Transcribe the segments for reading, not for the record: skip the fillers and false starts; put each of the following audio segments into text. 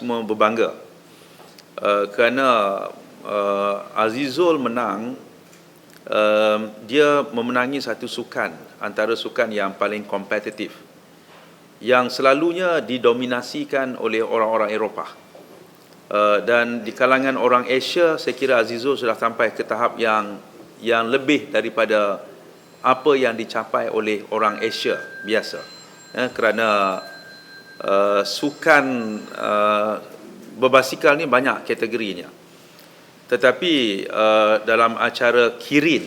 Semua berbangga kerana Azizul menang. Dia memenangi satu sukan antara sukan yang paling kompetitif yang selalunya didominasikan oleh orang-orang Eropah, dan di kalangan orang Asia saya kira Azizul sudah sampai ke tahap yang lebih daripada apa yang dicapai oleh orang Asia biasa, kerana sukan berbasikal ni banyak kategorinya. Tetapi dalam acara Kirin,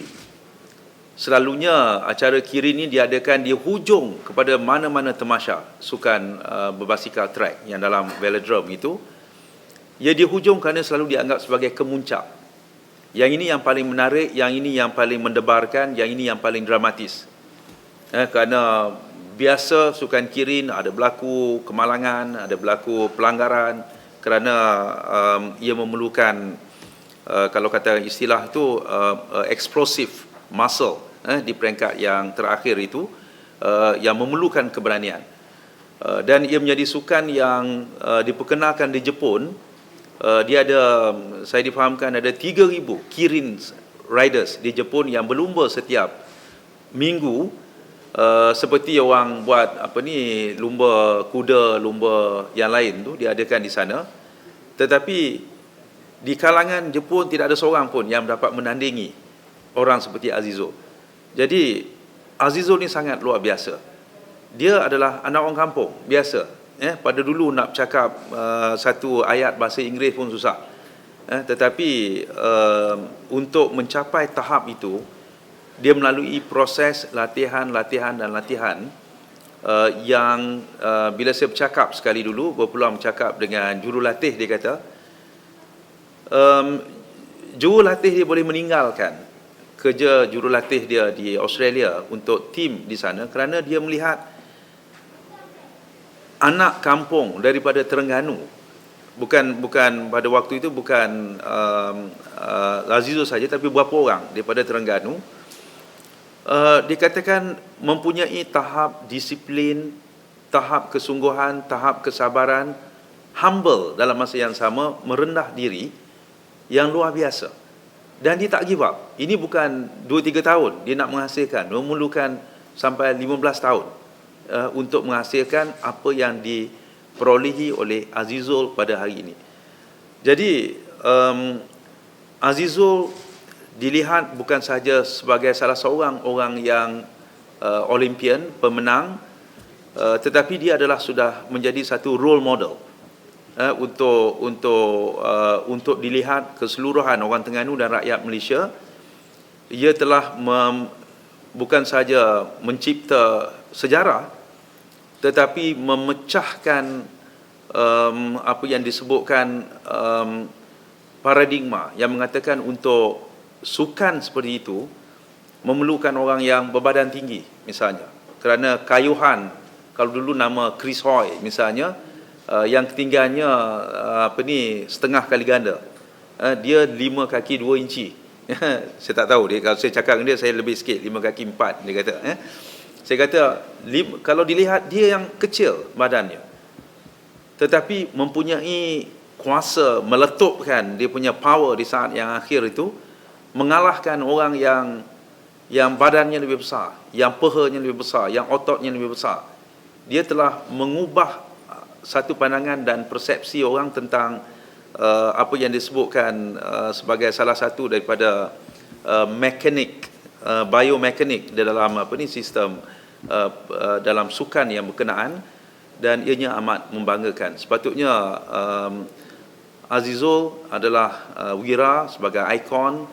selalunya acara Kirin ni diadakan di hujung kepada mana-mana temasya sukan berbasikal track yang dalam velodrome itu. Ia di hujung kerana selalu dianggap sebagai kemuncak. Yang ini yang paling menarik, yang ini yang paling mendebarkan, yang ini yang paling dramatis. Kerana biasa sukan Kirin ada berlaku kemalangan, ada berlaku pelanggaran kerana ia memerlukan kalau kata istilah itu explosive muscle di peringkat yang terakhir itu, yang memerlukan keberanian, dan ia menjadi sukan yang diperkenalkan di Jepun. Dia ada, saya difahamkan ada 3,000 Kirin riders di Jepun yang berlumba setiap minggu. Seperti orang buat lumba kuda, lumba yang lain tu diadakan di sana. Tetapi di kalangan Jepun tidak ada seorang pun yang dapat menandingi orang seperti Azizul. Jadi Azizul ni sangat luar biasa. Dia adalah anak orang kampung biasa. Pada dulu nak bercakap satu ayat bahasa Inggeris pun susah. Tetapi untuk mencapai tahap itu, dia melalui proses latihan yang bila saya bercakap sekali dulu, berpeluang bercakap dengan jurulatih, dia kata jurulatih dia boleh meninggalkan kerja jurulatih dia di Australia untuk tim di sana kerana dia melihat anak kampung daripada Terengganu, bukan pada waktu itu bukan Azizul saja, tapi beberapa orang daripada Terengganu dikatakan mempunyai tahap disiplin, tahap kesungguhan, tahap kesabaran, humble dalam masa yang sama, merendah diri yang luar biasa. Dan dia tak give up. Ini bukan 2-3 tahun dia nak menghasilkan, memerlukan sampai 15 tahun untuk menghasilkan apa yang diperolehi oleh Azizul pada hari ini. Jadi Azizul dilihat bukan sahaja sebagai salah seorang orang yang Olympian, pemenang, tetapi dia adalah sudah menjadi satu role model untuk dilihat keseluruhan orang Terengganu dan rakyat Malaysia. Ia telah bukan sahaja mencipta sejarah, tetapi memecahkan apa yang disebutkan paradigma yang mengatakan untuk sukan seperti itu memerlukan orang yang berbadan tinggi misalnya, kerana kayuhan, kalau dulu nama Chris Hoy misalnya, yang ketinggiannya setengah kali ganda, dia 5 kaki 2 inci. Saya tak tahu dia, kalau saya cakap dengan dia, saya lebih sikit, 5 kaki 4 dia kata. Saya kata kalau dilihat dia yang kecil badannya, tetapi mempunyai kuasa meletupkan dia punya power di saat yang akhir itu, mengalahkan orang yang badannya lebih besar, yang pahanya lebih besar, yang ototnya lebih besar. Dia telah mengubah satu pandangan dan persepsi orang tentang apa yang disebutkan sebagai salah satu daripada biomekanik di dalam sistem dalam sukan yang berkenaan, dan ianya amat membanggakan. Sepatutnya Azizul adalah wira sebagai ikon,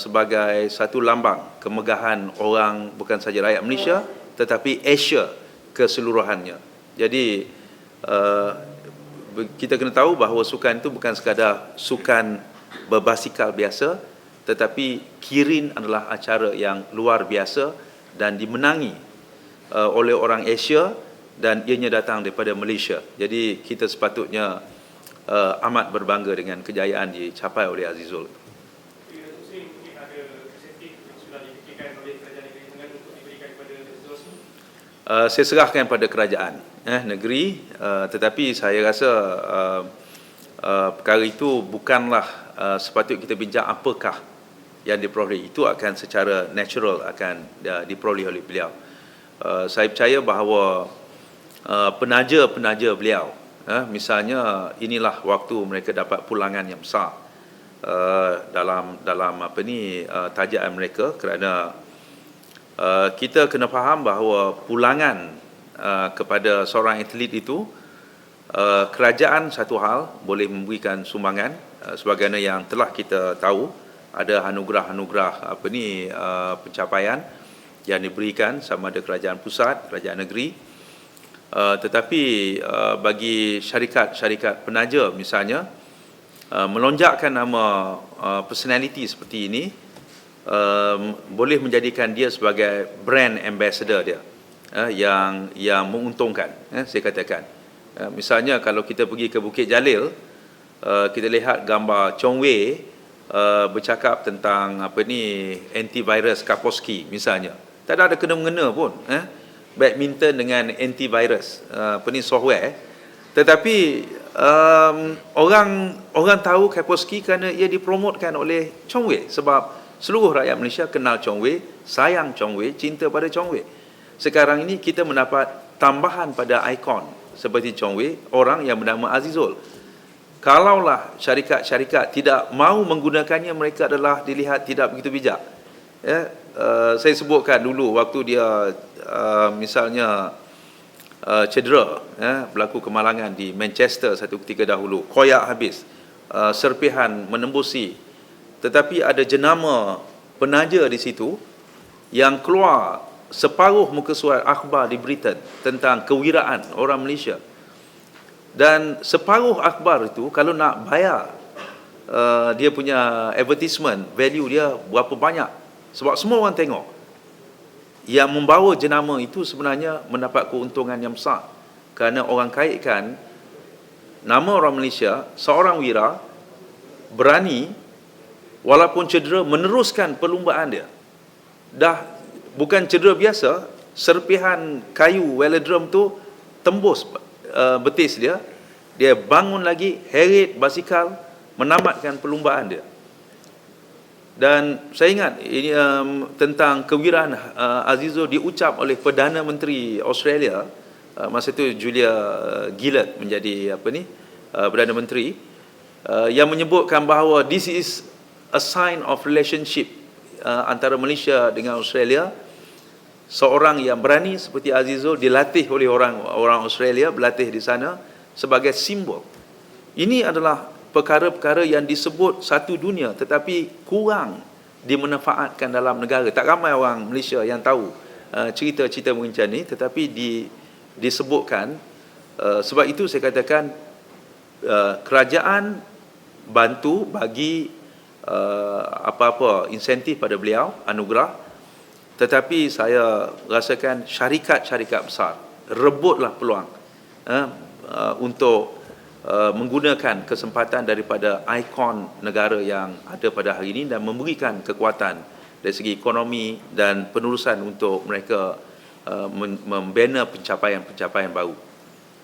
sebagai satu lambang kemegahan orang bukan saja rakyat Malaysia tetapi Asia keseluruhannya. Jadi kita kena tahu bahawa sukan itu bukan sekadar sukan berbasikal biasa, tetapi Kirin adalah acara yang luar biasa dan dimenangi oleh orang Asia, dan ianya datang daripada Malaysia. Jadi kita sepatutnya amat berbangga dengan kejayaan dicapai oleh Azizul. saya serahkan pada kerajaan negeri, tetapi saya rasa perkara itu bukanlah sepatutnya kita bincang apakah yang diperoleh. Itu akan secara natural akan diperoleh oleh beliau. Saya percaya bahawa penaja-penaja beliau, misalnya inilah waktu mereka dapat pulangan yang besar dalam tajaan mereka, kerana kita kena faham bahawa pulangan kepada seorang atlet itu, kerajaan satu hal boleh memberikan sumbangan sebagaimana yang telah kita tahu, ada anugerah-anugerah pencapaian yang diberikan sama ada kerajaan pusat, kerajaan negeri. Tetapi bagi syarikat-syarikat penaja misalnya, melonjakkan nama personality seperti ini boleh menjadikan dia sebagai brand ambassador dia, yang menguntungkan, saya katakan. Misalnya kalau kita pergi ke Bukit Jalil, kita lihat gambar Chong Wei bercakap tentang antivirus Kaspersky misalnya. Tak ada kena-mengena pun badminton dengan antivirus software. Tetapi orang tahu Kaspersky kerana ia dipromotkan oleh Chong Wei, sebab seluruh rakyat Malaysia kenal Chong Wei, sayang Chong Wei, cinta pada Chong Wei. Sekarang ini kita mendapat tambahan pada ikon seperti Chong Wei, orang yang bernama Azizul. Kalaulah syarikat-syarikat tidak mahu menggunakannya, mereka adalah dilihat tidak begitu bijak. Saya sebutkan dulu waktu dia misalnya cedera, berlaku kemalangan di Manchester satu ketika dahulu, koyak habis, serpihan menembusi. Tetapi ada jenama penaja di situ yang keluar separuh muka surat akhbar di Britain tentang kewiraan orang Malaysia. Dan separuh akhbar itu kalau nak bayar dia punya advertisement, value dia berapa banyak, sebab semua orang tengok. Yang membawa jenama itu sebenarnya mendapat keuntungan yang besar, kerana orang kaitkan nama orang Malaysia, seorang wira berani walaupun cedera meneruskan perlumbaan dia. Dah bukan cedera biasa, serpihan kayu velodrome tu tembus betis dia bangun lagi, heret basikal, menamatkan perlumbaan dia. Dan saya ingat ini tentang kewiraan Azizul diucap oleh Perdana Menteri Australia masa itu, Julia Gillard menjadi Perdana Menteri, yang menyebutkan bahawa this is a sign of relationship antara Malaysia dengan Australia. Seorang yang berani seperti Azizul dilatih oleh orang Australia, berlatih di sana sebagai simbol. Ini adalah perkara-perkara yang disebut satu dunia tetapi kurang dimanfaatkan dalam negara. Tak ramai orang Malaysia yang tahu cerita-cerita macam ni, tetapi disebutkan. Sebab itu saya katakan kerajaan bantu bagi apa-apa insentif pada beliau, anugerah. Tetapi saya rasakan syarikat-syarikat besar rebutlah peluang untuk menggunakan kesempatan daripada ikon negara yang ada pada hari ini dan memberikan kekuatan dari segi ekonomi dan penerusan untuk mereka membina pencapaian-pencapaian baru.